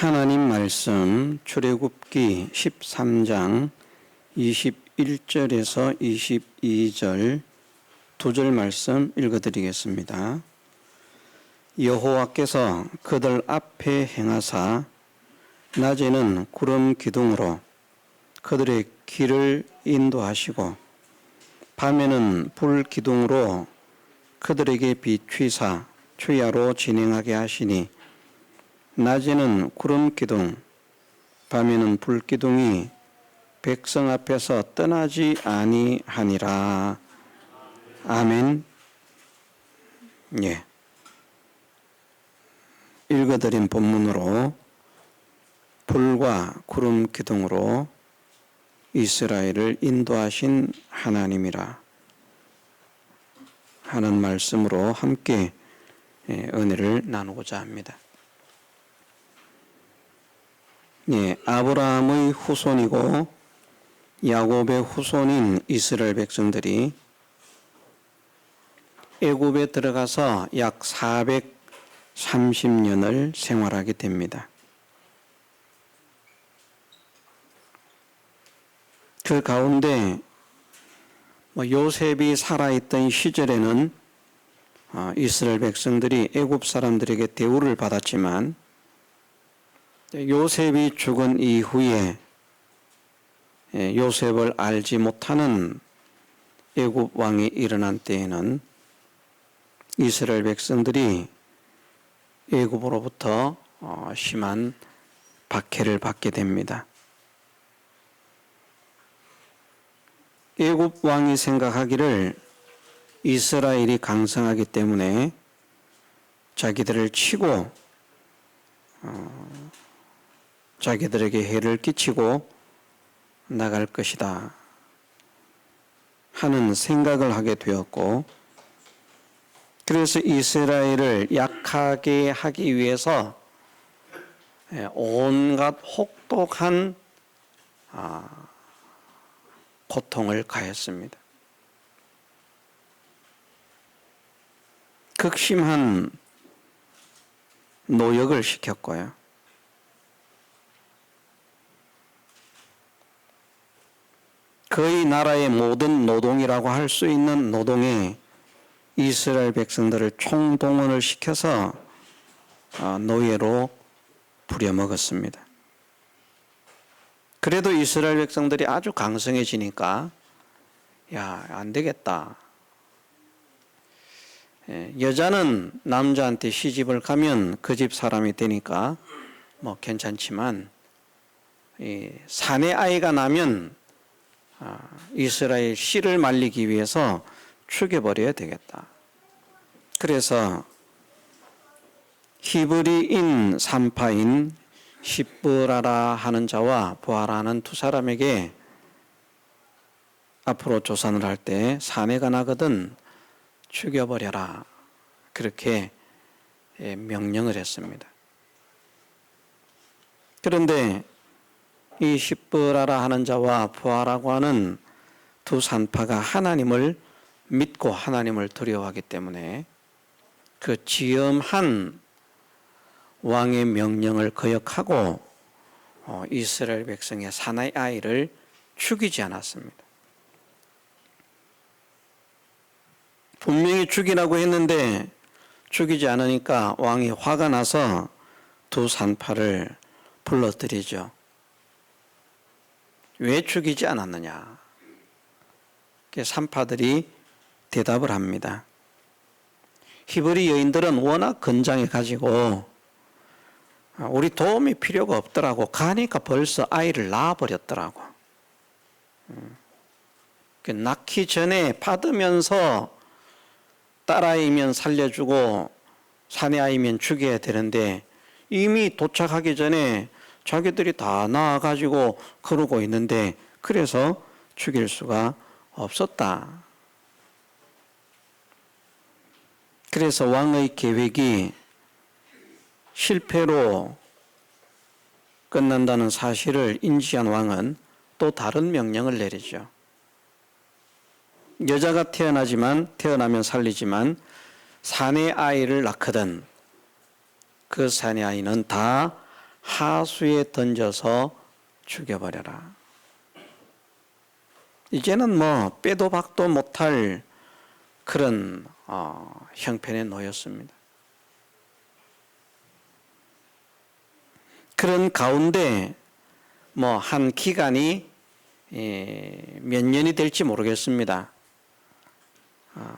하나님 말씀 출애굽기 13장 21절에서 22절 두 절 말씀 읽어드리겠습니다. 여호와께서 그들 앞에 행하사 낮에는 구름 기둥으로 그들의 길을 인도하시고 밤에는 불 기둥으로 그들에게 비추사 주야로 진행하게 하시니 낮에는 구름 기둥, 밤에는 불 기둥이 백성 앞에서 떠나지 아니하니라. 아멘. 예. 읽어드린 본문으로 불과 구름 기둥으로 이스라엘을 인도하신 하나님이라 하는 말씀으로 함께 은혜를 나누고자 합니다. 예, 아브라함의 후손이고 야곱의 후손인 이스라엘 백성들이 애굽에 들어가서 약 430년을 생활하게 됩니다. 그 가운데 요셉이 살아있던 시절에는 이스라엘 백성들이 애굽 사람들에게 대우를 받았지만 요셉이 죽은 이후에 요셉을 알지 못하는 애굽 왕이 일어난 때에는 이스라엘 백성들이 애굽으로부터 심한 박해를 받게 됩니다. 애굽 왕이 생각하기를 이스라엘이 강성하기 때문에 자기들을 치고 자기들에게 해를 끼치고 나갈 것이다 하는 생각을 하게 되었고, 그래서 이스라엘을 약하게 하기 위해서 온갖 혹독한 고통을 가했습니다. 극심한 노역을 시켰고요. 거의 나라의 모든 노동이라고 할 수 있는 노동에 이스라엘 백성들을 총동원을 시켜서 노예로 부려먹었습니다. 그래도 이스라엘 백성들이 아주 강성해지니까 안 되겠다. 여자는 남자한테 시집을 가면 그 집 사람이 되니까 괜찮지만 사내 아이가 나면 이스라엘 씨를 말리기 위해서 죽여버려야 되겠다. 그래서 히브리인 산파인 시브라라 하는 자와 부하라 하는 두 사람에게 앞으로 조산을 할 때 사내가 나거든 죽여버려라, 그렇게 명령을 했습니다. 그런데 이 시브라라 하는 자와 부하라고 하는 두 산파가 하나님을 믿고 하나님을 두려워하기 때문에 그 지엄한 왕의 명령을 거역하고 이스라엘 백성의 사내 아이를 죽이지 않았습니다. 분명히 죽이라고 했는데 죽이지 않으니까 왕이 화가 나서 두 산파를 불러들이죠. 왜 죽이지 않았느냐? 산파들이 대답을 합니다. 히브리 여인들은 워낙 건장해 가지고 우리 도움이 필요가 없더라고. 가니까 벌써 아이를 낳아버렸더라고. 낳기 전에 받으면서 딸아이면 살려주고 사내아이면 죽여야 되는데 이미 도착하기 전에 자기들이 다 낳아가지고 그러고 있는데 그래서 죽일 수가 없었다. 그래서 왕의 계획이 실패로 끝난다는 사실을 인지한 왕은 또 다른 명령을 내리죠. 여자가 태어나면 살리지만 사내 아이를 낳거든 그 사내 아이는 다 하수에 던져서 죽여버려라. 이제는 뭐 빼도 박도 못할 그런 형편에 놓였습니다. 그런 가운데 뭐 한 기간이 몇 년이 될지 모르겠습니다.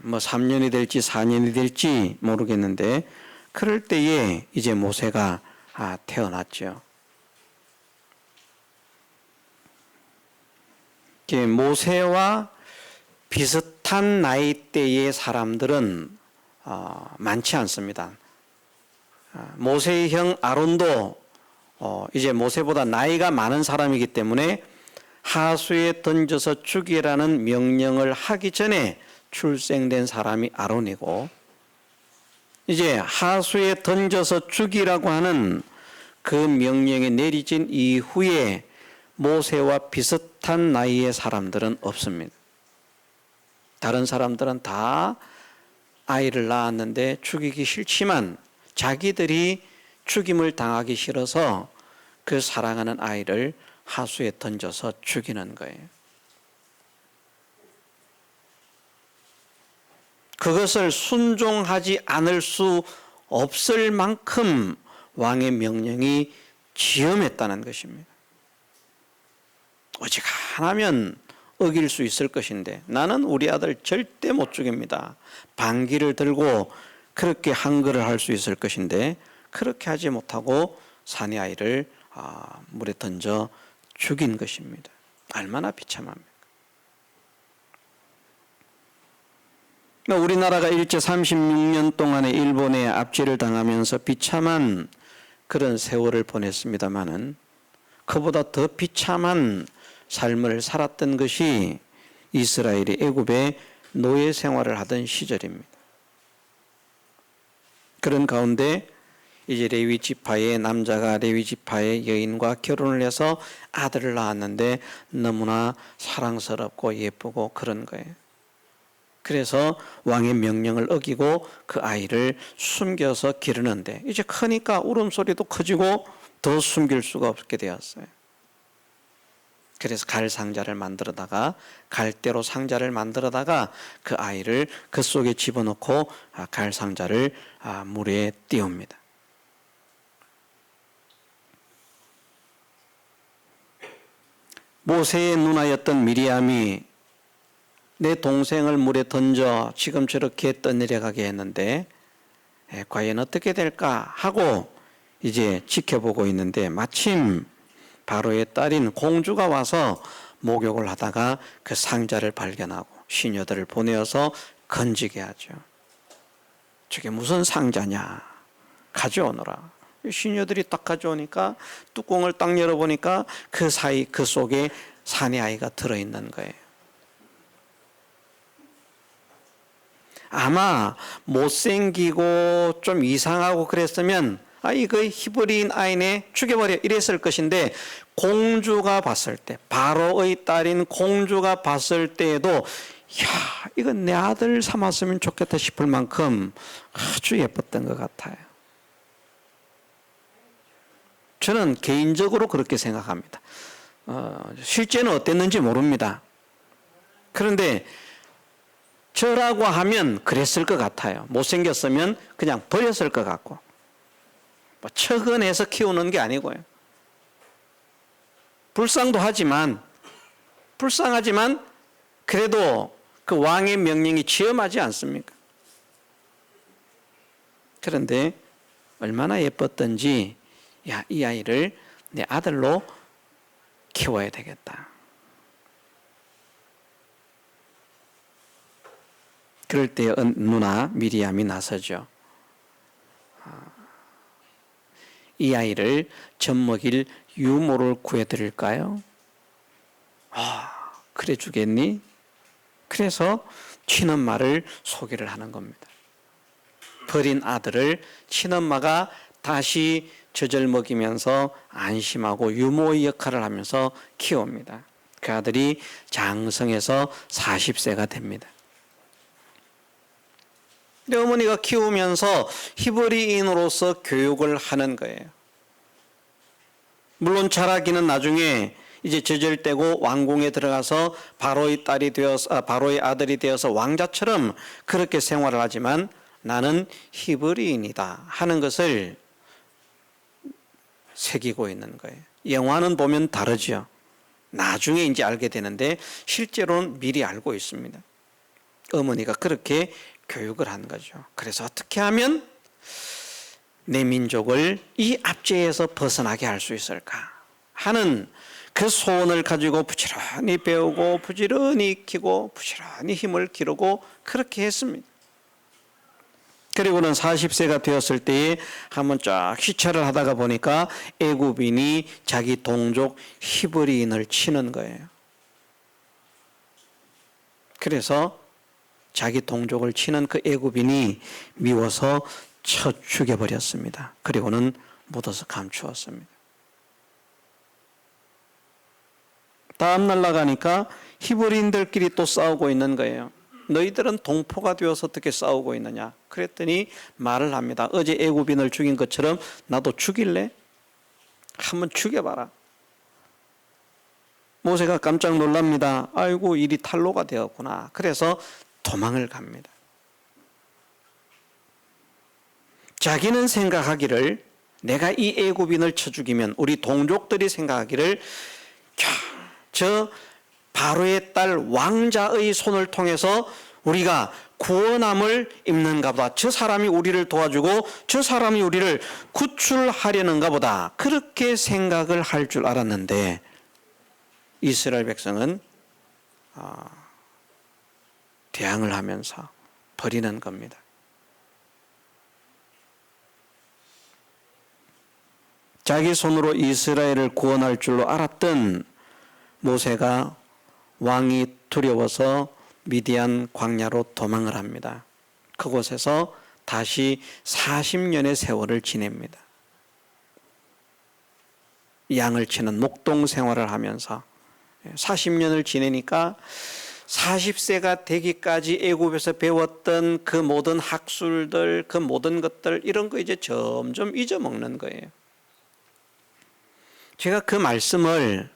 뭐 3년이 될지 4년이 될지 모르겠는데 그럴 때에 이제 모세가 태어났죠. 모세와 비슷한 나이대의 사람들은 많지 않습니다. 모세의 형 아론도 이제 모세보다 나이가 많은 사람이기 때문에 하수에 던져서 죽이라는 명령을 하기 전에 출생된 사람이 아론이고, 이제 하수에 던져서 죽이라고 하는 그 명령이 내리진 이후에 모세와 비슷한 나이의 사람들은 없습니다. 다른 사람들은 다 아이를 낳았는데 죽이기 싫지만 자기들이 죽임을 당하기 싫어서 그 사랑하는 아이를 하수에 던져서 죽이는 거예요. 그것을 순종하지 않을 수 없을 만큼 왕의 명령이 지엄했다는 것입니다. 오직 하나면 어길 수 있을 것인데 나는 우리 아들 절대 못 죽입니다. 반기를 들고 그렇게 한글을 할 수 있을 것인데 그렇게 하지 못하고 사내 아이를 물에 던져 죽인 것입니다. 얼마나 비참합니까? 우리나라가 일제 36년 동안의 일본의 압제를 당하면서 비참한 그런 세월을 보냈습니다마는 그보다 더 비참한 삶을 살았던 것이 이스라엘이 애굽에 노예 생활을 하던 시절입니다. 그런 가운데 이제 레위 지파의 남자가 레위 지파의 여인과 결혼을 해서 아들을 낳았는데 너무나 사랑스럽고 예쁘고 그런 거예요. 그래서 왕의 명령을 어기고 그 아이를 숨겨서 기르는데 이제 크니까 울음소리도 커지고 더 숨길 수가 없게 되었어요. 그래서 갈 상자를 만들어다가 갈대로 상자를 만들어다가 그 아이를 그 속에 집어넣고 갈 상자를 물에 띄웁니다. 모세의 누나였던 미리암이 내 동생을 물에 던져 지금 저렇게 떠내려가게 했는데 과연 어떻게 될까 하고 이제 지켜보고 있는데 마침 바로의 딸인 공주가 와서 목욕을 하다가 그 상자를 발견하고 시녀들을 보내어서 건지게 하죠. 저게 무슨 상자냐? 가져오너라. 시녀들이 딱 가져오니까 뚜껑을 딱 열어보니까 그 사이 그 속에 사내 아이가 들어있는 거예요. 아마 못생기고 좀 이상하고 그랬으면 이거 히브리인 아이네 죽여버려 이랬을 것인데 공주가 봤을 때 바로의 딸인 공주가 봤을 때에도 야 이건 내 아들 삼았으면 좋겠다 싶을 만큼 아주 예뻤던 것 같아요. 저는 개인적으로 그렇게 생각합니다. 실제는 어땠는지 모릅니다. 그런데 저라고 하면 그랬을 것 같아요. 못생겼으면 그냥 버렸을 것 같고 처근해서 키우는 게 아니고요. 불쌍하지만 그래도 그 왕의 명령이 지엄하지 않습니까? 그런데 얼마나 예뻤던지 이 아이를 내 아들로 키워야 되겠다. 그럴 때 누나 미리암이 나서죠. 이 아이를 젖먹일 유모를 구해드릴까요? 그래 주겠니? 그래서 친엄마를 소개를 하는 겁니다. 버린 아들을 친엄마가 다시 젖을 먹이면서 안심하고 유모의 역할을 하면서 키웁니다. 그 아들이 장성해서 40세가 됩니다. 어머니가 키우면서 히브리인으로서 교육을 하는 거예요. 물론 자라기는 나중에 이제 저절되고 왕궁에 들어가서 바로의 딸이 되어서 바로의 아들이 되어서 왕자처럼 그렇게 생활을 하지만 나는 히브리인이다 하는 것을 새기고 있는 거예요. 영화는 보면 다르죠. 나중에 이제 알게 되는데 실제로는 미리 알고 있습니다. 어머니가 그렇게 교육을 한 거죠. 그래서 어떻게 하면 내 민족을 이 압제에서 벗어나게 할 수 있을까 하는 그 소원을 가지고 부지런히 배우고 부지런히 익히고 부지런히 힘을 기르고 그렇게 했습니다. 그리고는 40세가 되었을 때에 한번 쫙 시찰을 하다가 보니까 애굽인이 자기 동족 히브리인을 치는 거예요. 그래서 자기 동족을 치는 그 애굽인이 미워서 쳐 죽여버렸습니다. 그리고는 묻어서 감추었습니다. 다음날 나가니까 히브리인들끼리 또 싸우고 있는 거예요. 너희들은 동포가 되어서 어떻게 싸우고 있느냐? 그랬더니 말을 합니다. 어제 애굽인을 죽인 것처럼 나도 죽일래? 한번 죽여봐라. 모세가 깜짝 놀랍니다. 아이고 일이 탄로가 되었구나. 그래서 도망을 갑니다. 자기는 생각하기를 내가 이 애굽인을 쳐 죽이면 우리 동족들이 생각하기를 저 바로의 딸 왕자의 손을 통해서 우리가 구원함을 입는가 보다. 저 사람이 우리를 도와주고 저 사람이 우리를 구출하려는가 보다. 그렇게 생각을 할 줄 알았는데 이스라엘 백성은 대항을 하면서 버리는 겁니다. 자기 손으로 이스라엘을 구원할 줄로 알았던 모세가 왕이 두려워서 미디안 광야로 도망을 합니다. 그곳에서 다시 40년의 세월을 지냅니다. 양을 치는 목동 생활을 하면서 40년을 지내니까 40세가 되기까지 애굽에서 배웠던 그 모든 학술들, 그 모든 것들 이런 거 이제 점점 잊어먹는 거예요. 제가 그 말씀을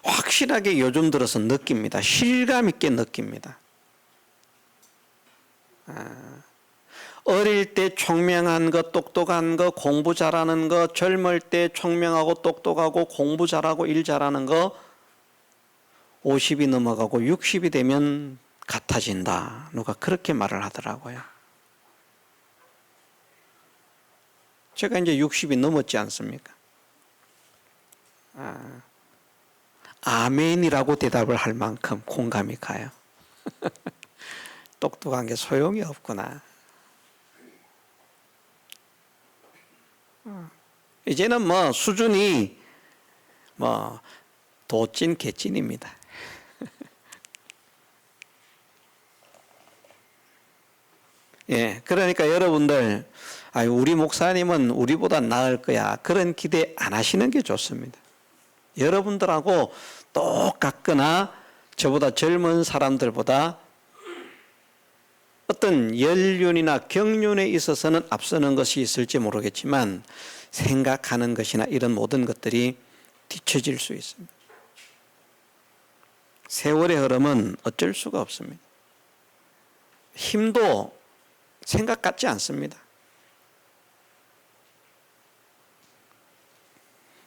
확실하게 요즘 들어서 느낍니다. 실감 있게 느낍니다. 어릴 때 총명한 거, 똑똑한 거, 공부 잘하는 거, 젊을 때 총명하고 똑똑하고 공부 잘하고 일 잘하는 거 50이 넘어가고 60이 되면 같아진다. 누가 그렇게 말을 하더라고요. 제가 이제 60이 넘었지 않습니까? 아멘이라고 대답을 할 만큼 공감이 가요. 똑똑한 게 소용이 없구나. 이제는 뭐 수준이 뭐 도찐 개찐입니다. 예, 그러니까 여러분들, 우리 목사님은 우리보다 나을 거야. 그런 기대 안 하시는 게 좋습니다. 여러분들하고 똑같거나 저보다 젊은 사람들보다 어떤 연륜이나 경륜에 있어서는 앞서는 것이 있을지 모르겠지만 생각하는 것이나 이런 모든 것들이 뒤처질 수 있습니다. 세월의 흐름은 어쩔 수가 없습니다. 힘도 생각 같지 않습니다.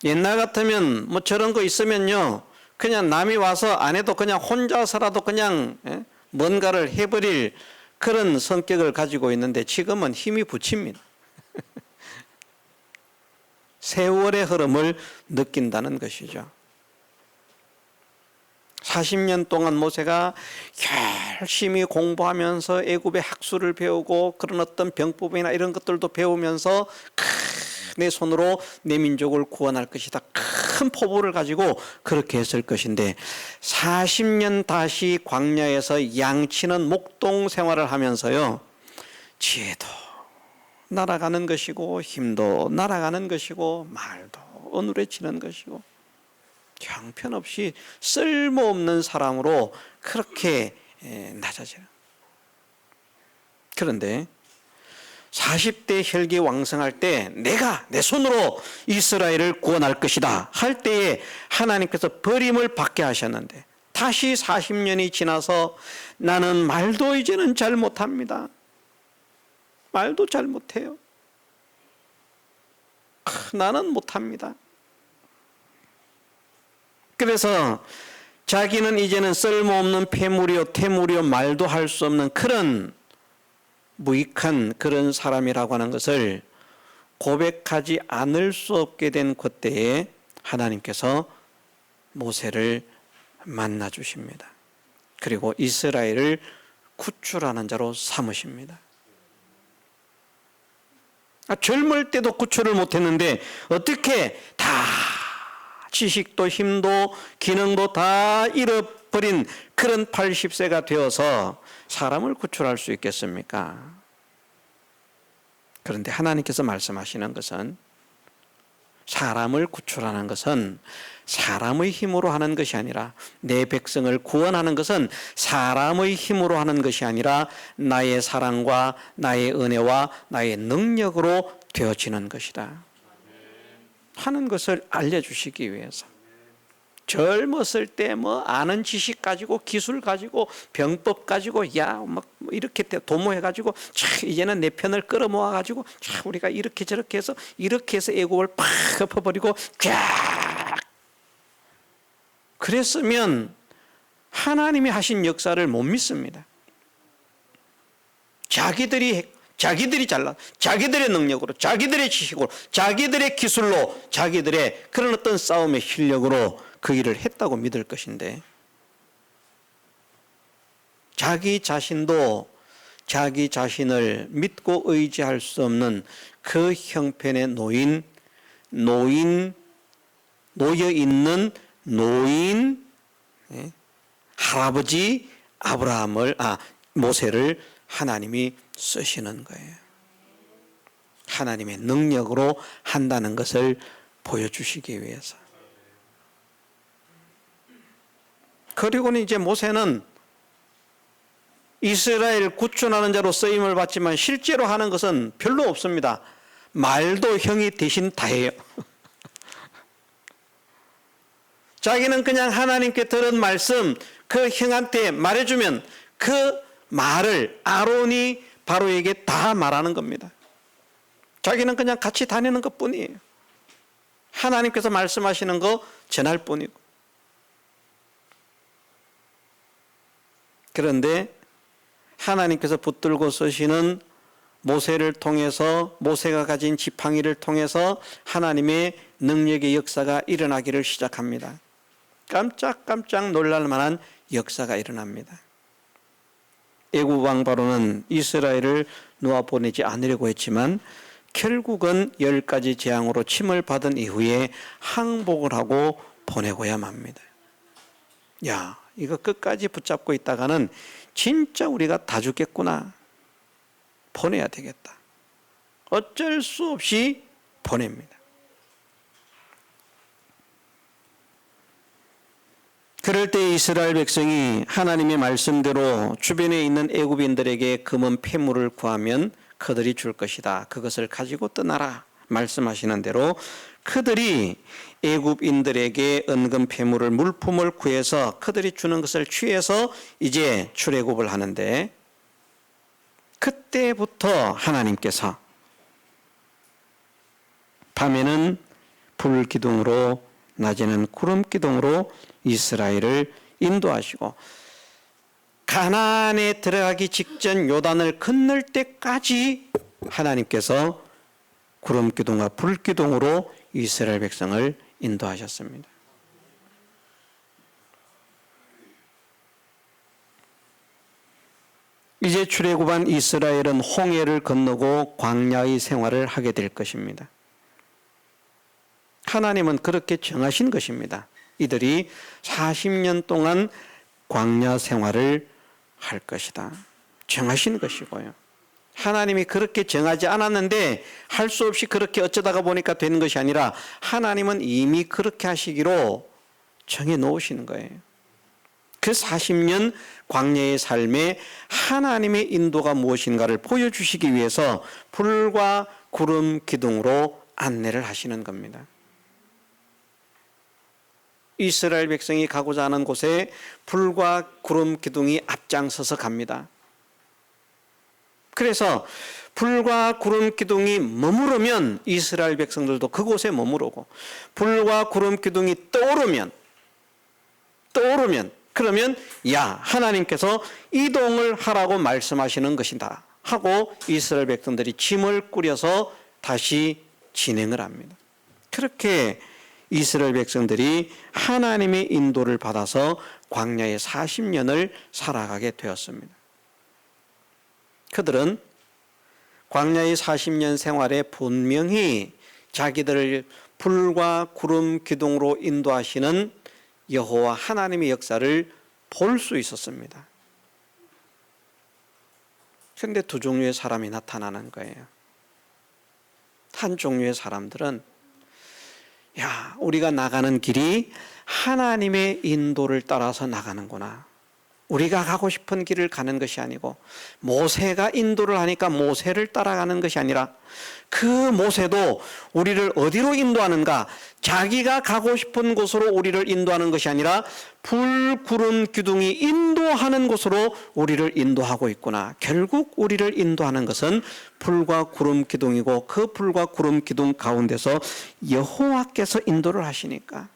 옛날 같으면 뭐 저런 거 있으면요 그냥 남이 와서 안 해도 그냥 혼자서라도 그냥 뭔가를 해버릴 그런 성격을 가지고 있는데 지금은 힘이 붙입니다. 세월의 흐름을 느낀다는 것이죠. 40년 동안 모세가 열심히 공부하면서 애굽의 학술을 배우고 그런 어떤 병법이나 이런 것들도 배우면서 내 손으로 내 민족을 구원할 것이다. 큰 포부를 가지고 그렇게 했을 것인데 40년 다시 광야에서 양치는 목동 생활을 하면서요. 지혜도 날아가는 것이고 힘도 날아가는 것이고 말도 어눌해지는 것이고 형편없이 쓸모없는 사람으로 그렇게 낮아져요. 그런데 40대 혈기왕성할 때 내가 내 손으로 이스라엘을 구원할 것이다 할 때에 하나님께서 버림을 받게 하셨는데 다시 40년이 지나서 나는 말도 이제는 잘 못합니다. 말도 잘 못해요. 나는 못합니다. 그래서 자기는 이제는 쓸모없는 폐물이요 태물이요 말도 할 수 없는 그런 무익한 그런 사람이라고 하는 것을 고백하지 않을 수 없게 된 그때에 하나님께서 모세를 만나 주십니다. 그리고 이스라엘을 구출하는 자로 삼으십니다. 젊을 때도 구출을 못했는데 어떻게 다 지식도 힘도 기능도 다 잃어버린 그런 80세가 되어서 사람을 구출할 수 있겠습니까? 그런데 하나님께서 말씀하시는 것은 사람을 구출하는 것은 사람의 힘으로 하는 것이 아니라 내 백성을 구원하는 것은 사람의 힘으로 하는 것이 아니라 나의 사랑과 나의 은혜와 나의 능력으로 되어지는 것이다 하는 것을 알려주시기 위해서 젊었을 때 뭐 아는 지식 가지고 기술 가지고 병법 가지고 막 이렇게 도모해 가지고 이제는 내 편을 끌어모아 가지고 우리가 이렇게 저렇게 해서 애국을 팍 엎어버리고 쫙 그랬으면 하나님이 하신 역사를 못 믿습니다. 자기들이 잘나 자기들의 능력으로 자기들의 지식으로 자기들의 기술로 자기들의 그런 어떤 싸움의 실력으로 그 일을 했다고 믿을 것인데 자기 자신도 자기 자신을 믿고 의지할 수 없는 그 형편의 놓여있는 노인 할아버지 모세를 하나님이 쓰시는 거예요. 하나님의 능력으로 한다는 것을 보여주시기 위해서. 그리고는 이제 모세는 이스라엘 구출하는 자로 쓰임을 받지만 실제로 하는 것은 별로 없습니다. 말도 형이 대신 다 해요. 자기는 그냥 하나님께 들은 말씀 그 형한테 말해주면 그 말을 아론이 바로에게 다 말하는 겁니다. 자기는 그냥 같이 다니는 것 뿐이에요. 하나님께서 말씀하시는 거 전할 뿐이고. 그런데 하나님께서 붙들고 쓰시는 모세를 통해서 모세가 가진 지팡이를 통해서 하나님의 능력의 역사가 일어나기를 시작합니다. 깜짝깜짝 놀랄 만한 역사가 일어납니다. 애굽 왕 바로는 이스라엘을 놓아 보내지 않으려고 했지만 결국은 10가지 재앙으로 침을 받은 이후에 항복을 하고 보내고야 맙니다. 야, 이거 끝까지 붙잡고 있다가는 진짜 우리가 다 죽겠구나. 보내야 되겠다. 어쩔 수 없이 보냅니다. 그럴 때 이스라엘 백성이 하나님의 말씀대로 주변에 있는 애굽인들에게 금은 폐물을 구하면 그들이 줄 것이다. 그것을 가지고 떠나라. 말씀하시는 대로 그들이 애굽인들에게 은금 폐물을 물품을 구해서 그들이 주는 것을 취해서 이제 출애굽을 하는데 그때부터 하나님께서 밤에는 불기둥으로 낮에는 구름기둥으로 이스라엘을 인도하시고 가나안에 들어가기 직전 요단을 건널 때까지 하나님께서 구름기둥과 불기둥으로 이스라엘 백성을 인도하셨습니다. 이제 출애굽한 이스라엘은 홍해를 건너고 광야의 생활을 하게 될 것입니다. 하나님은 그렇게 정하신 것입니다. 이들이 40년 동안 광야 생활을 할 것이다. 정하신 것이고요. 하나님이 그렇게 정하지 않았는데 할 수 없이 그렇게 어쩌다가 보니까 되는 것이 아니라 하나님은 이미 그렇게 하시기로 정해 놓으시는 거예요. 그 40년 광야의 삶에 하나님의 인도가 무엇인가를 보여주시기 위해서 불과 구름 기둥으로 안내를 하시는 겁니다. 이스라엘 백성이 가고자 하는 곳에 불과 구름 기둥이 앞장서서 갑니다. 그래서 불과 구름 기둥이 머무르면 이스라엘 백성들도 그곳에 머무르고, 불과 구름 기둥이 떠오르면 그러면 야, 하나님께서 이동을 하라고 말씀하시는 것이다 하고 이스라엘 백성들이 짐을 꾸려서 다시 진행을 합니다. 그렇게 이스라엘 백성들이 하나님의 인도를 받아서 광야의 40년을 살아가게 되었습니다. 그들은 광야의 40년 생활에 분명히 자기들을 불과 구름 기둥으로 인도하시는 여호와 하나님의 역사를 볼 수 있었습니다. 그런데 두 종류의 사람이 나타나는 거예요. 한 종류의 사람들은 야, 우리가 나가는 길이 하나님의 인도를 따라서 나가는구나. 우리가 가고 싶은 길을 가는 것이 아니고 모세가 인도를 하니까 모세를 따라가는 것이 아니라 그 모세도 우리를 어디로 인도하는가? 자기가 가고 싶은 곳으로 우리를 인도하는 것이 아니라 불, 구름, 기둥이 인도하는 곳으로 우리를 인도하고 있구나. 결국 우리를 인도하는 것은 불과 구름, 기둥이고 그 불과 구름, 기둥 가운데서 여호와께서 인도를 하시니까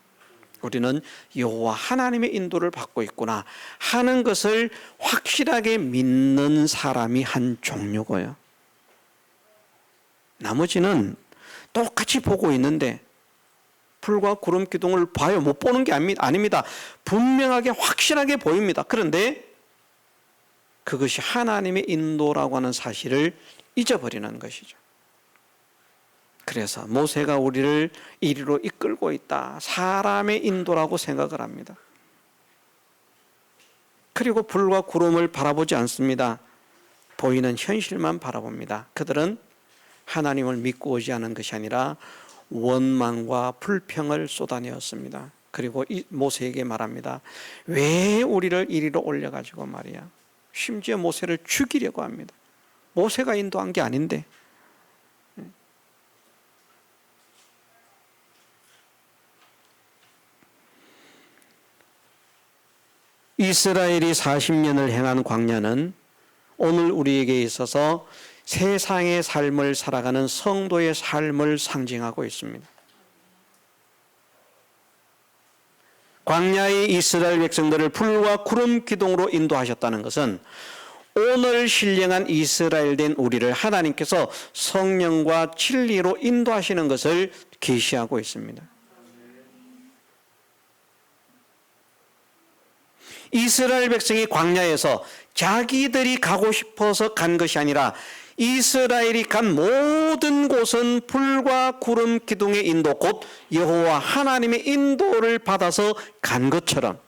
우리는 여호와 하나님의 인도를 받고 있구나 하는 것을 확실하게 믿는 사람이 한 종류고요. 나머지는 똑같이 보고 있는데 불과 구름 기둥을 봐요. 못 보는 게 아닙니다. 분명하게 확실하게 보입니다. 그런데 그것이 하나님의 인도라고 하는 사실을 잊어버리는 것이죠. 그래서 모세가 우리를 이리로 이끌고 있다. 사람의 인도라고 생각을 합니다. 그리고 불과 구름을 바라보지 않습니다. 보이는 현실만 바라봅니다. 그들은 하나님을 믿고 오지 않은 것이 아니라 원망과 불평을 쏟아내었습니다. 그리고 모세에게 말합니다. 왜 우리를 이리로 올려가지고 말이야. 심지어 모세를 죽이려고 합니다. 모세가 인도한 게 아닌데. 이스라엘이 40년을 행한 광야는 오늘 우리에게 있어서 세상의 삶을 살아가는 성도의 삶을 상징하고 있습니다. 광야의 이스라엘 백성들을 불과 구름 기둥으로 인도하셨다는 것은 오늘 신령한 이스라엘 된 우리를 하나님께서 성령과 진리로 인도하시는 것을 계시하고 있습니다. 이스라엘 백성이 광야에서 자기들이 가고 싶어서 간 것이 아니라 이스라엘이 간 모든 곳은 불과 구름 기둥의 인도, 곧 여호와 하나님의 인도를 받아서 간 것처럼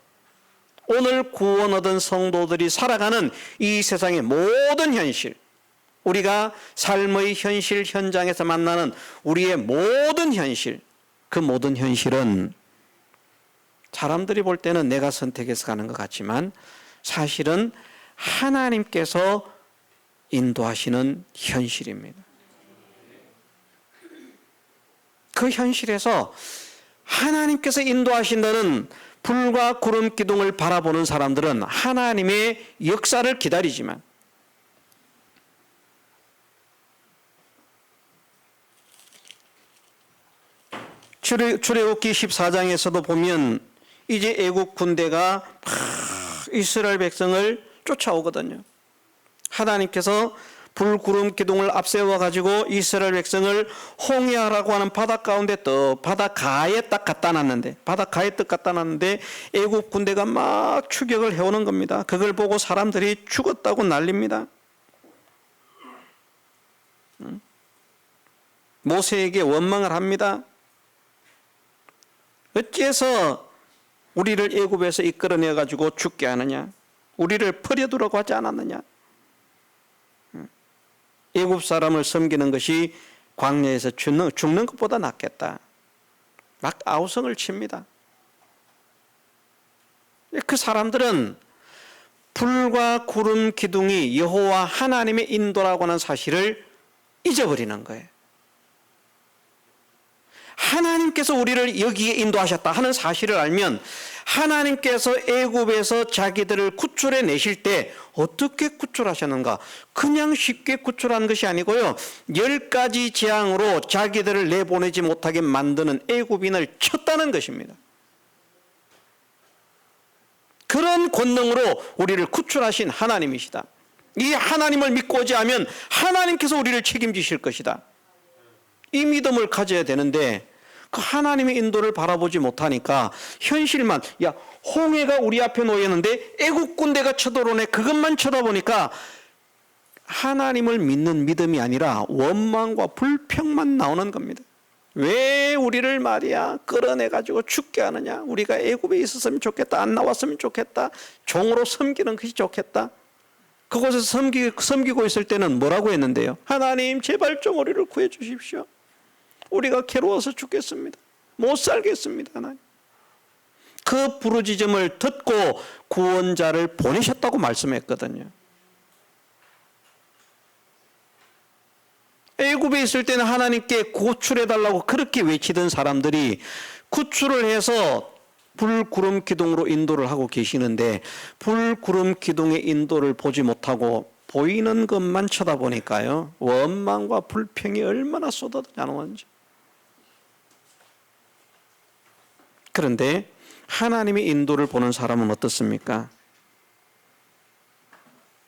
오늘 구원 얻은 성도들이 살아가는 이 세상의 모든 현실, 우리가 삶의 현실 현장에서 만나는 우리의 모든 현실, 그 모든 현실은 사람들이 볼 때는 내가 선택해서 가는 것 같지만 사실은 하나님께서 인도하시는 현실입니다. 그 현실에서 하나님께서 인도하신다는 불과 구름 기둥을 바라보는 사람들은 하나님의 역사를 기다리지만 출애굽기 14장에서도 보면 이제 애국 군대가 이스라엘 백성을 쫓아오거든요. 하나님께서 불, 구름, 기둥을 앞세워 가지고 이스라엘 백성을 홍해라고 하는 바다 가운데 바닷가에 딱 갖다 놨는데, 바닷가에 딱 갖다 놨는데 애국 군대가 막 추격을 해오는 겁니다. 그걸 보고 사람들이 죽었다고 난립니다. 모세에게 원망을 합니다. 어째서 우리를 애굽에서 이끌어내 가지고 죽게 하느냐? 우리를 버려두라고 하지 않았느냐? 애굽 사람을 섬기는 것이 광야에서 죽는 것보다 낫겠다. 막 아우성을 칩니다. 그 사람들은 불과 구름 기둥이 여호와 하나님의 인도라고 하는 사실을 잊어버리는 거예요. 하나님께서 우리를 여기에 인도하셨다 하는 사실을 알면 하나님께서 애굽에서 자기들을 구출해 내실 때 어떻게 구출하셨는가? 그냥 쉽게 구출한 것이 아니고요, 10가지 재앙으로 자기들을 내보내지 못하게 만드는 애굽인을 쳤다는 것입니다. 그런 권능으로 우리를 구출하신 하나님이시다. 이 하나님을 믿고 오지 않으면 하나님께서 우리를 책임지실 것이다. 이 믿음을 가져야 되는데 그 하나님의 인도를 바라보지 못하니까 현실만, 야, 홍해가 우리 앞에 놓였는데 애국 군대가 쳐들어오네, 그것만 쳐다보니까 하나님을 믿는 믿음이 아니라 원망과 불평만 나오는 겁니다. 왜 우리를 말이야 끌어내가지고 죽게 하느냐, 우리가 애굽에 있었으면 좋겠다, 안 나왔으면 좋겠다, 종으로 섬기는 것이 좋겠다. 그곳에서 섬기고 있을 때는 뭐라고 했는데요? 하나님 제발 좀 우리를 구해 주십시오. 우리가 괴로워서 죽겠습니다. 못 살겠습니다. 하나님. 그 부르짖음을 듣고 구원자를 보내셨다고 말씀했거든요. 애굽에 있을 때는 하나님께 구출해달라고 그렇게 외치던 사람들이 구출을 해서 불구름 기둥으로 인도를 하고 계시는데 불구름 기둥의 인도를 보지 못하고 보이는 것만 쳐다보니까요, 원망과 불평이 얼마나 쏟아나오는지. 그런데 하나님의 인도를 보는 사람은 어떻습니까?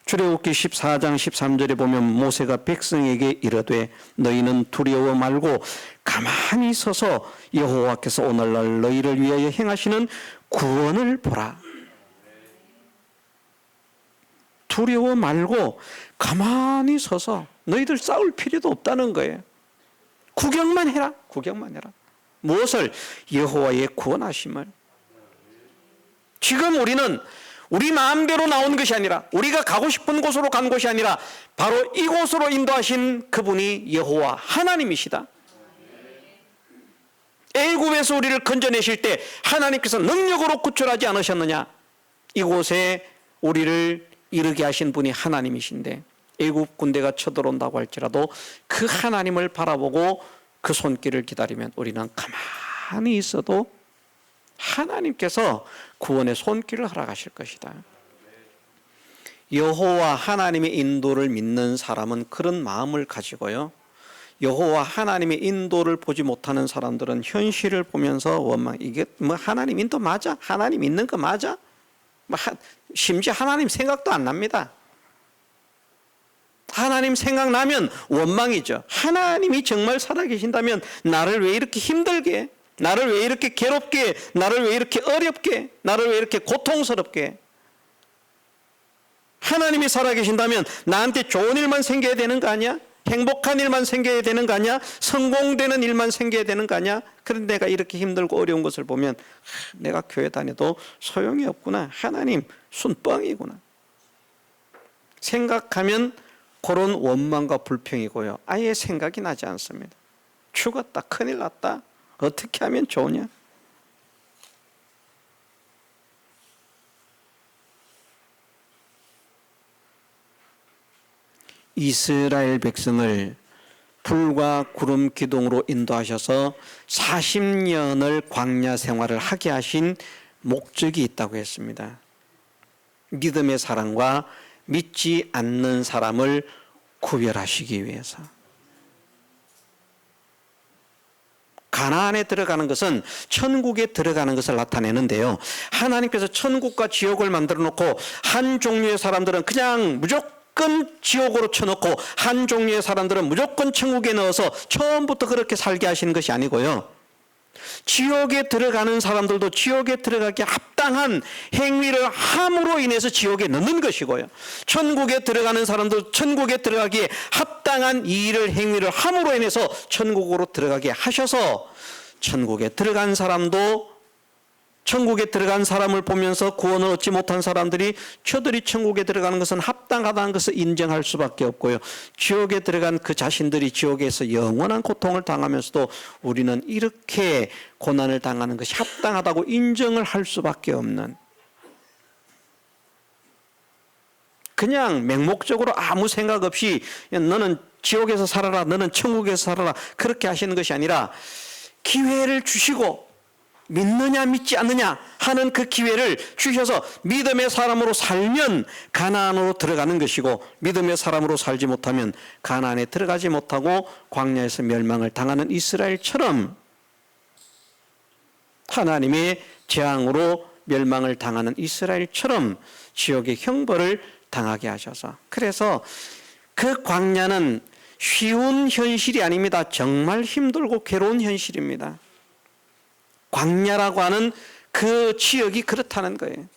출애굽기 14장 13절에 보면 모세가 백성에게 이르되 너희는 두려워 말고 가만히 서서 여호와께서 오늘날 너희를 위하여 행하시는 구원을 보라. 두려워 말고 가만히 서서, 너희들 싸울 필요도 없다는 거예요. 구경만 해라. 구경만 해라. 무엇을? 여호와의 구원하심을. 지금 우리는 우리 마음대로 나온 것이 아니라, 우리가 가고 싶은 곳으로 간 곳이 아니라 바로 이곳으로 인도하신 그분이 여호와 하나님이시다. 애굽에서 우리를 건져내실 때 하나님께서 능력으로 구출하지 않으셨느냐? 이곳에 우리를 이르게 하신 분이 하나님이신데 애굽 군대가 쳐들어온다고 할지라도 그 하나님을 바라보고 그 손길을 기다리면 우리는 가만히 있어도 하나님께서 구원의 손길을 허락하실 것이다. 여호와 하나님의 인도를 믿는 사람은 그런 마음을 가지고요, 여호와 하나님의 인도를 보지 못하는 사람들은 현실을 보면서 원망, 이게 뭐 하나님 인도 맞아? 하나님 있는 거 맞아? 심지어 하나님 생각도 안 납니다. 하나님 생각나면 원망이죠. 하나님이 정말 살아계신다면 나를 왜 이렇게 힘들게, 나를 왜 이렇게 괴롭게, 나를 왜 이렇게 어렵게, 나를 왜 이렇게 고통스럽게. 하나님이 살아계신다면 나한테 좋은 일만 생겨야 되는 거 아니야? 행복한 일만 생겨야 되는 거 아니야? 성공되는 일만 생겨야 되는 거 아니야? 그런데 내가 이렇게 힘들고 어려운 것을 보면 내가 교회 다녀도 소용이 없구나, 하나님 순뻥이구나 생각하면 그런 원망과 불평이고요, 아예 생각이 나지 않습니다. 죽었다, 큰일 났다, 어떻게 하면 좋으냐? 이스라엘 백성을 불과 구름 기둥으로 인도하셔서 40년을 광야 생활을 하게 하신 목적이 있다고 했습니다. 믿음의 사람과 믿지 않는 사람을 구별하시기 위해서. 가나안에 들어가는 것은 천국에 들어가는 것을 나타내는데요, 하나님께서 천국과 지옥을 만들어 놓고 한 종류의 사람들은 그냥 무조건 지옥으로 쳐놓고 한 종류의 사람들은 무조건 천국에 넣어서 처음부터 그렇게 살게 하시는 것이 아니고요, 지옥에 들어가는 사람들도 지옥에 들어가기 합당한 행위를 함으로 인해서 지옥에 넣는 것이고요, 천국에 들어가는 사람도 천국에 들어가기에 합당한 일을 행위를 함으로 인해서 천국으로 들어가게 하셔서 천국에 들어간 사람도, 천국에 들어간 사람을 보면서 구원을 얻지 못한 사람들이 저들이 천국에 들어가는 것은 합당하다는 것을 인정할 수밖에 없고요, 지옥에 들어간 그 자신들이 지옥에서 영원한 고통을 당하면서도 우리는 이렇게 고난을 당하는 것이 합당하다고 인정을 할 수밖에 없는, 그냥 맹목적으로 아무 생각 없이 너는 지옥에서 살아라, 너는 천국에서 살아라, 그렇게 하시는 것이 아니라 기회를 주시고 믿느냐 믿지 않느냐 하는 그 기회를 주셔서 믿음의 사람으로 살면 가나안으로 들어가는 것이고, 믿음의 사람으로 살지 못하면 가나안에 들어가지 못하고 광야에서 멸망을 당하는 이스라엘처럼 하나님의 재앙으로 멸망을 당하는 이스라엘처럼 지옥의 형벌을 당하게 하셔서, 그래서 그 광야는 쉬운 현실이 아닙니다. 정말 힘들고 괴로운 현실입니다. 광야라고 하는 그 지역이 그렇다는 거예요.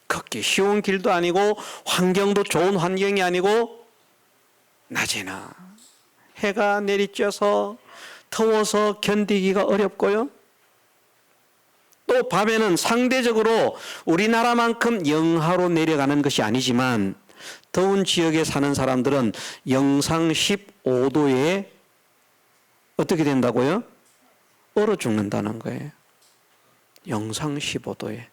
걷기 쉬운 길도 아니고 환경도 좋은 환경이 아니고, 낮에나 해가 내리쬐서 더워서 견디기가 어렵고요, 또 밤에는 상대적으로 우리나라만큼 영하로 내려가는 것이 아니지만 더운 지역에 사는 사람들은 영상 15도에 어떻게 된다고요? 얼어 죽는다는 거예요. 영상 15도에.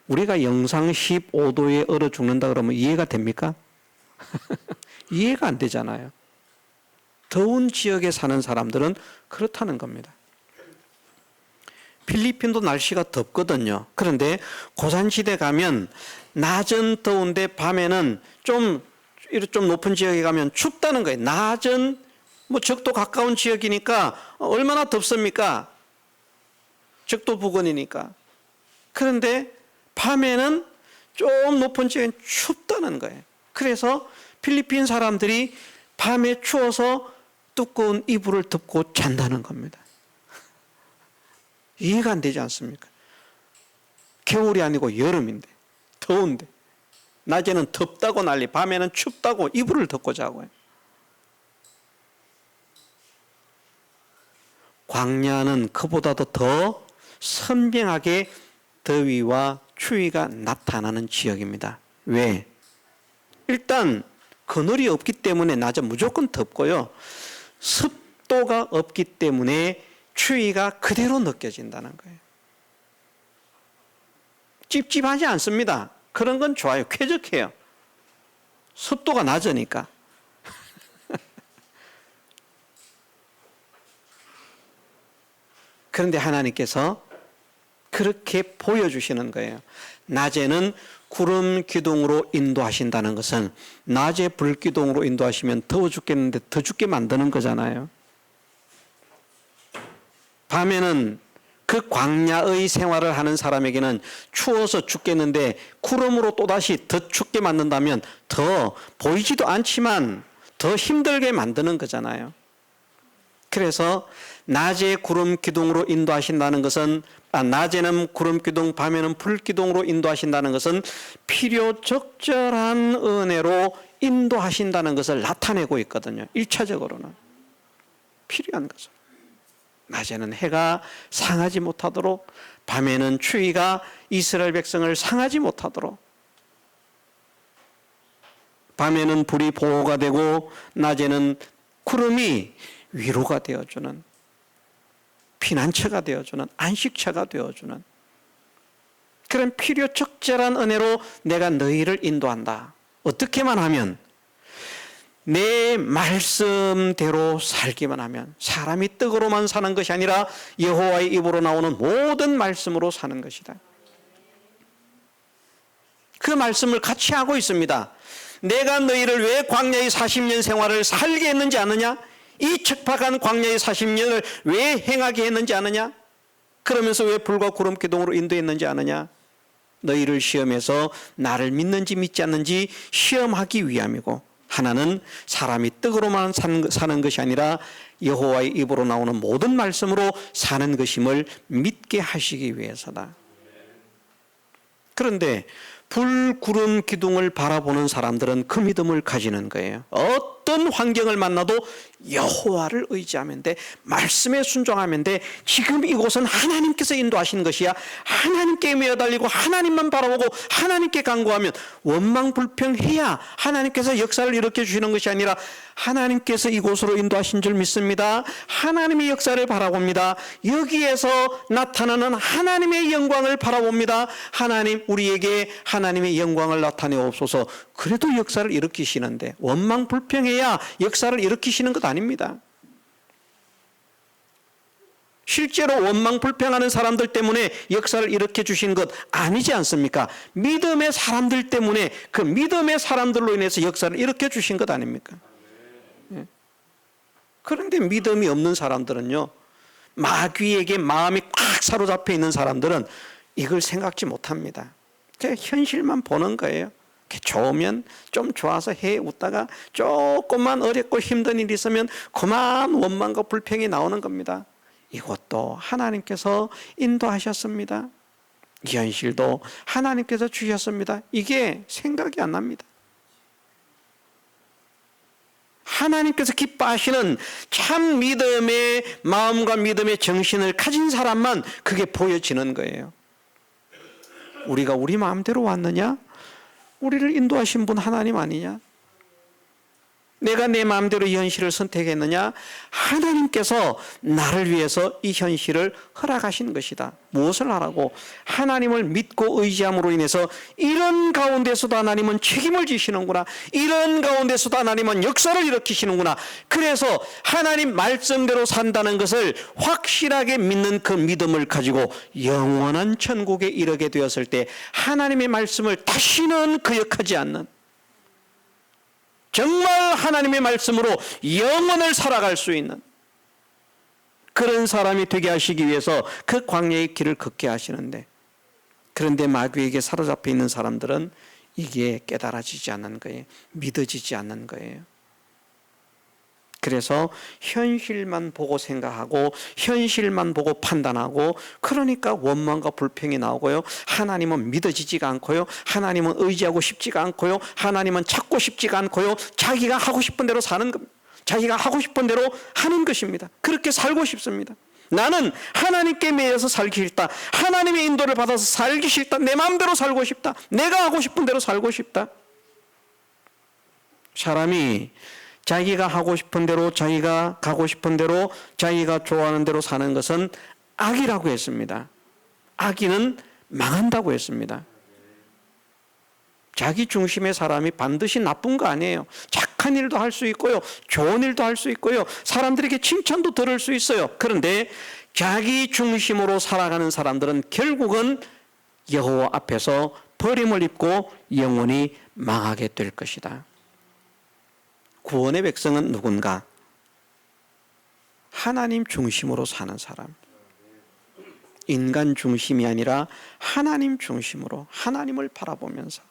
우리가 영상 15도에 얼어 죽는다 그러면 이해가 됩니까? 이해가 안 되잖아요. 더운 지역에 사는 사람들은 그렇다는 겁니다. 필리핀도 날씨가 덥거든요. 그런데 고산지대 가면 낮은 더운데 밤에는 좀 높은 지역에 가면 춥다는 거예요. 낮은 적도 가까운 지역이니까 얼마나 덥습니까? 적도 부근이니까. 그런데 밤에는 좀 높은 지역은 춥다는 거예요. 그래서 필리핀 사람들이 밤에 추워서 두꺼운 이불을 덮고 잔다는 겁니다. 이해가 안 되지 않습니까? 겨울이 아니고 여름인데, 더운데, 낮에는 덥다고 난리, 밤에는 춥다고 이불을 덮고 자고요. 광야는 그보다도 더 선명하게 더위와 추위가 나타나는 지역입니다. 왜? 일단 그늘이 없기 때문에 낮은 무조건 덥고요, 습도가 없기 때문에 추위가 그대로 느껴진다는 거예요. 찝찝하지 않습니다. 그런 건 좋아요. 쾌적해요. 습도가 낮으니까. 그런데 하나님께서 그렇게 보여주시는 거예요. 낮에는 구름 기둥으로 인도하신다는 것은, 낮에 불 기둥으로 인도하시면 더워 죽겠는데 더 죽게 만드는 거잖아요. 밤에는 그 광야의 생활을 하는 사람에게는 추워서 죽겠는데 구름으로 또다시 더 춥게 만든다면 더 보이지도 않지만 더 힘들게 만드는 거잖아요. 그래서 낮에 구름 기둥으로 인도하신다는 것은, 낮에는 구름 기둥, 밤에는 불 기둥으로 인도하신다는 것은 필요 적절한 은혜로 인도하신다는 것을 나타내고 있거든요. 1차적으로는 필요한 것을. 낮에는 해가 상하지 못하도록, 밤에는 추위가 이스라엘 백성을 상하지 못하도록, 밤에는 불이 보호가 되고 낮에는 구름이 위로가 되어주는, 피난처가 되어주는, 안식처가 되어주는 그런 필요 적절한 은혜로 내가 너희를 인도한다. 어떻게만 하면, 내 말씀대로 살기만 하면, 사람이 떡으로만 사는 것이 아니라 여호와의 입으로 나오는 모든 말씀으로 사는 것이다. 그 말씀을 같이 하고 있습니다. 내가 너희를 왜 광야의 40년 생활을 살게 했는지 아느냐? 이 척박한 광야의 40년을 왜 행하게 했는지 아느냐? 그러면서 왜 불과 구름 기둥으로 인도했는지 아느냐? 너희를 시험해서 나를 믿는지 믿지 않는지 시험하기 위함이고, 하나는 사람이 떡으로만 사는 것이 아니라 여호와의 입으로 나오는 모든 말씀으로 사는 것임을 믿게 하시기 위해서다. 그런데 불, 구름, 기둥을 바라보는 사람들은 그 믿음을 가지는 거예요. 어떤 환경을 만나도 여호와를 의지하면 돼. 말씀에 순종하면 돼. 지금 이곳은 하나님께서 인도하시는 것이야. 하나님께 매어달리고 하나님만 바라보고 하나님께 간구하면 원망불평해야 하나님께서 역사를 일으켜 주시는 것이 아니라 하나님께서 이곳으로 인도하신 줄 믿습니다. 하나님의 역사를 바라봅니다. 여기에서 나타나는 하나님의 영광을 바라봅니다. 하나님, 우리에게 하나님의 영광을 나타내옵소서. 그래도 역사를 일으키시는데 원망불평해야 역사를 일으키시는 것 아닙니다. 실제로 원망불평하는 사람들 때문에 역사를 일으켜 주신 것 아니지 않습니까? 믿음의 사람들 때문에 그 믿음의 사람들로 인해서 역사를 일으켜 주신 것 아닙니까? 그런데 믿음이 없는 사람들은요, 마귀에게 마음이 꽉 사로잡혀 있는 사람들은 이걸 생각지 못합니다. 그냥 현실만 보는 거예요. 좋으면 좀 좋아서 해 웃다가 조금만 어렵고 힘든 일이 있으면 그만 원망과 불평이 나오는 겁니다. 이것도 하나님께서 인도하셨습니다. 이 현실도 하나님께서 주셨습니다. 이게 생각이 안 납니다. 하나님께서 기뻐하시는 참 믿음의 마음과 믿음의 정신을 가진 사람만 그게 보여지는 거예요. 우리가 우리 마음대로 왔느냐? 우리를 인도하신 분 하나님 아니냐? 내가 내 마음대로 이 현실을 선택했느냐? 하나님께서 나를 위해서 이 현실을 허락하신 것이다. 무엇을 하라고? 하나님을 믿고 의지함으로 인해서 이런 가운데서도 하나님은 책임을 지시는구나. 이런 가운데서도 하나님은 역사를 일으키시는구나. 그래서 하나님 말씀대로 산다는 것을 확실하게 믿는 그 믿음을 가지고 영원한 천국에 이르게 되었을 때 하나님의 말씀을 다시는 거역하지 않는, 정말 하나님의 말씀으로 영원을 살아갈 수 있는 그런 사람이 되게 하시기 위해서 그 광야의 길을 걷게 하시는데, 그런데 마귀에게 사로잡혀 있는 사람들은 이게 깨달아지지 않는 거예요. 믿어지지 않는 거예요. 그래서 현실만 보고 생각하고 현실만 보고 판단하고, 그러니까 원망과 불평이 나오고요. 하나님은 믿어지지가 않고요. 하나님은 의지하고 싶지가 않고요. 하나님은 찾고 싶지가 않고요. 자기가 하고 싶은 대로 사는 겁니다. 자기가 하고 싶은 대로 하는 것입니다. 그렇게 살고 싶습니다. 나는 하나님께 매여서 살기 싫다. 하나님의 인도를 받아서 살기 싫다. 내 마음대로 살고 싶다. 내가 하고 싶은 대로 살고 싶다. 사람이 자기가 하고 싶은 대로, 자기가 가고 싶은 대로, 자기가 좋아하는 대로 사는 것은 악이라고 했습니다. 악인은 망한다고 했습니다. 자기 중심의 사람이 반드시 나쁜 거 아니에요. 착한 일도 할 수 있고요. 좋은 일도 할 수 있고요. 사람들에게 칭찬도 들을 수 있어요. 그런데 자기 중심으로 살아가는 사람들은 결국은 여호와 앞에서 버림을 입고 영원히 망하게 될 것이다. 구원의 백성은 누군가? 하나님 중심으로 사는 사람. 인간 중심이 아니라 하나님 중심으로 하나님을 바라보면서,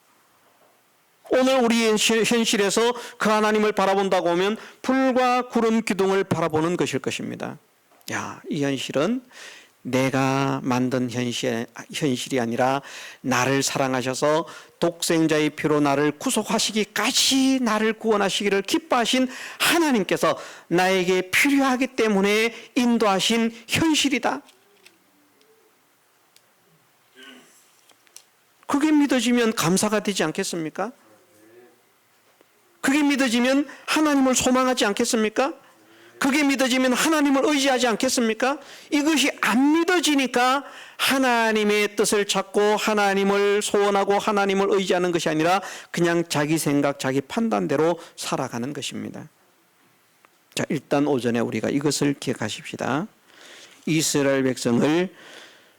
오늘 우리의 현실에서 그 하나님을 바라본다고 하면 불과 구름 기둥을 바라보는 것일 것입니다. 야, 이 현실은 내가 만든 현실이 아니라 나를 사랑하셔서 독생자의 피로 나를 구속하시기까지 나를 구원하시기를 기뻐하신 하나님께서 나에게 필요하기 때문에 인도하신 현실이다. 그게 믿어지면 감사가 되지 않겠습니까? 그게 믿어지면 하나님을 소망하지 않겠습니까? 그게 믿어지면 하나님을 의지하지 않겠습니까? 이것이 안 믿어지니까 하나님의 뜻을 찾고 하나님을 소원하고 하나님을 의지하는 것이 아니라 그냥 자기 생각, 자기 판단대로 살아가는 것입니다. 자, 일단 오전에 우리가 이것을 기억하십시다. 이스라엘 백성을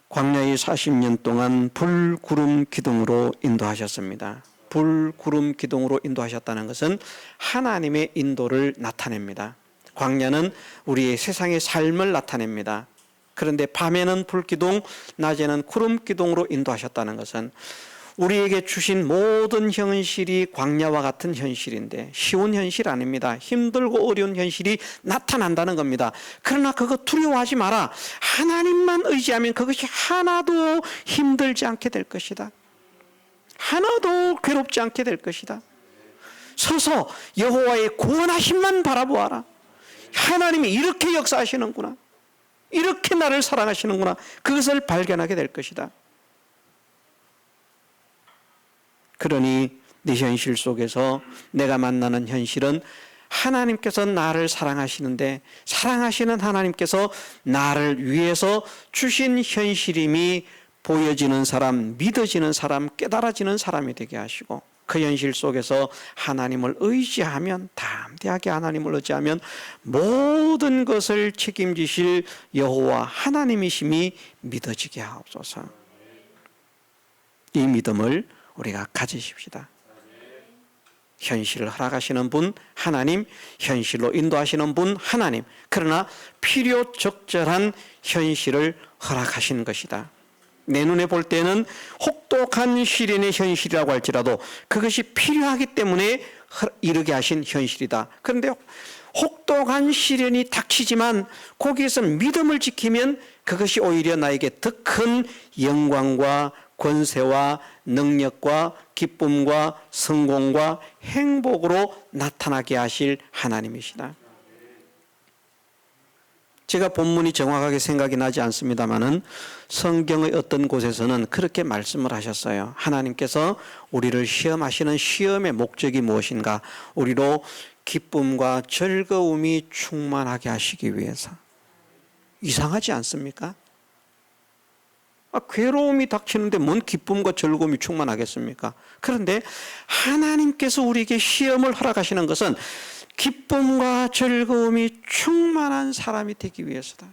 광야의 40년 동안 불, 구름, 기둥으로 인도하셨습니다. 불, 구름, 기둥으로 인도하셨다는 것은 하나님의 인도를 나타냅니다. 광야는 우리의 세상의 삶을 나타냅니다. 그런데 밤에는 불기둥, 낮에는 구름기둥으로 인도하셨다는 것은 우리에게 주신 모든 현실이 광야와 같은 현실인데 쉬운 현실 아닙니다. 힘들고 어려운 현실이 나타난다는 겁니다. 그러나 그거 두려워하지 마라. 하나님만 의지하면 그것이 하나도 힘들지 않게 될 것이다. 하나도 괴롭지 않게 될 것이다. 서서 여호와의 구원하심만 바라보아라. 하나님이 이렇게 역사하시는구나, 이렇게 나를 사랑하시는구나, 그것을 발견하게 될 것이다. 그러니 내 현실 속에서 내가 만나는 현실은 하나님께서 나를 사랑하시는데, 사랑하시는 하나님께서 나를 위해서 주신 현실임이 보여지는 사람, 믿어지는 사람, 깨달아지는 사람이 되게 하시고, 그 현실 속에서 하나님을 의지하면, 담대하게 하나님을 의지하면 모든 것을 책임지실 여호와 하나님이심이 믿어지게 하옵소서. 이 믿음을 우리가 가지십시다. 현실을 허락하시는 분 하나님, 현실로 인도하시는 분 하나님, 그러나 필요 적절한 현실을 허락하신 것이다. 내 눈에 볼 때는 혹독한 시련의 현실이라고 할지라도 그것이 필요하기 때문에 이르게 하신 현실이다. 그런데 혹독한 시련이 닥치지만 거기에서 믿음을 지키면 그것이 오히려 나에게 더 큰 영광과 권세와 능력과 기쁨과 성공과 행복으로 나타나게 하실 하나님이시다. 제가 본문이 정확하게 생각이 나지 않습니다마는 성경의 어떤 곳에서는 그렇게 말씀을 하셨어요. 하나님께서 우리를 시험하시는 시험의 목적이 무엇인가? 우리로 기쁨과 즐거움이 충만하게 하시기 위해서. 이상하지 않습니까? 괴로움이 닥치는데 뭔 기쁨과 즐거움이 충만하겠습니까? 그런데 하나님께서 우리에게 시험을 허락하시는 것은 기쁨과 즐거움이 충만한 사람이 되기 위해서다.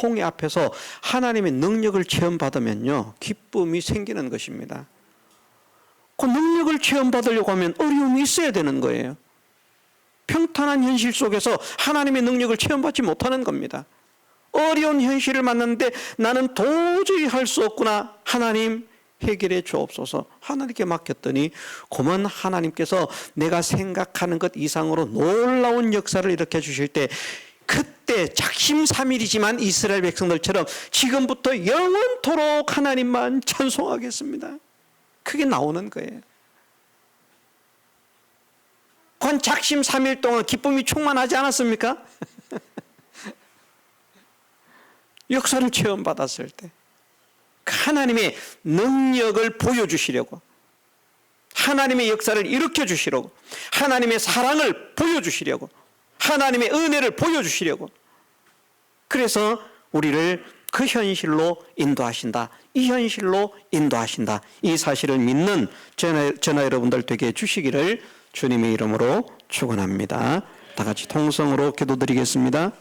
홍해 앞에서 하나님의 능력을 체험받으면요, 기쁨이 생기는 것입니다. 그 능력을 체험받으려고 하면 어려움이 있어야 되는 거예요. 평탄한 현실 속에서 하나님의 능력을 체험받지 못하는 겁니다. 어려운 현실을 만났는데 나는 도저히 할 수 없구나, 하나님 해결해 주옵소서. 하나님께 맡겼더니 고만 하나님께서 내가 생각하는 것 이상으로 놀라운 역사를 일으켜 주실 때, 그때 작심삼일이지만 이스라엘 백성들처럼 지금부터 영원토록 하나님만 찬송하겠습니다, 그게 나오는 거예요. 그건 작심삼일 동안 기쁨이 충만하지 않았습니까? 역사를 체험받았을 때 하나님의 능력을 보여주시려고, 하나님의 역사를 일으켜 주시려고, 하나님의 사랑을 보여주시려고, 하나님의 은혜를 보여주시려고, 그래서 우리를 그 현실로 인도하신다, 이 현실로 인도하신다, 이 사실을 믿는 저나 여러분들 되게 주시기를 주님의 이름으로 축원합니다. 다 같이 통성으로 기도드리겠습니다.